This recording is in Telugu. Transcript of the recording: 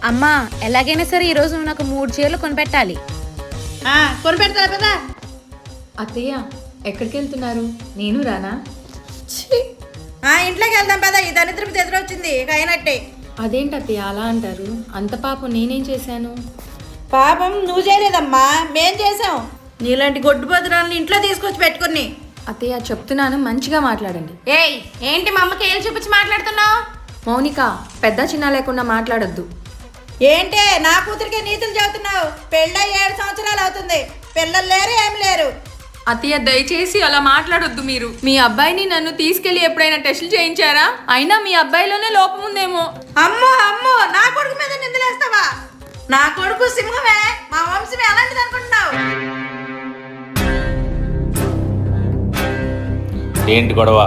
అమ్మా ఎలాగైనా సరే ఈరోజు నువ్వు నాకు 3 చీరలు కొనిపెట్టాలి. కొనిపెడతా కదా. అత్తయ్య ఎక్కడికి వెళ్తున్నారు? నేను రానా? ఇంట్లోకి వెళ్దాం పదా. ఈ దరిద్రపు ఎదురొచ్చింది ఇక అయినట్టే. అదేంటి అత్తయ్య అలా అంటారు? అంత పాపం నేనేం చేశాను? పాపం నువ్వు చేయలేదమ్మా, మేం చేసాం. నీలాంటి గొడ్డు బదురాలను ఇంట్లో తీసుకొచ్చి పెట్టుకుని. అత్తయ్య చెప్తున్నాను, మంచిగా మాట్లాడండి. ఏయ్ ఏంటి మా అమ్మకి ఏళ్ళు చూపించి మాట్లాడుతున్నావు? మౌనిక, పెద్ద చిన్న లేకుండా మాట్లాడొద్దు. ఏంటే నా కూతురికే నీతులు చెబుతున్నావు? పెళ్ళై 7 సంవత్సరాలు అవుతుంది, పిల్లలు లేరు ఏం లేరు. అత్తయ్య దయచేసి అలా మాట్లాడొద్దు. మీరు మీ అబ్బాయిని నన్ను తీసుకెళ్లి ఎప్పుడైనా టెస్టులు చేయించారా? అయినా మీ అబ్బాయిలోనే లోపం ఉందేమో. అమ్మో అమ్మో, నా కొడుకు మీద నిందలేస్తావా? నా కొడుకు సింహమే, మా వంశమే అలాంటిది అనుకుంటున్నావు? ఏంటి గొడవ?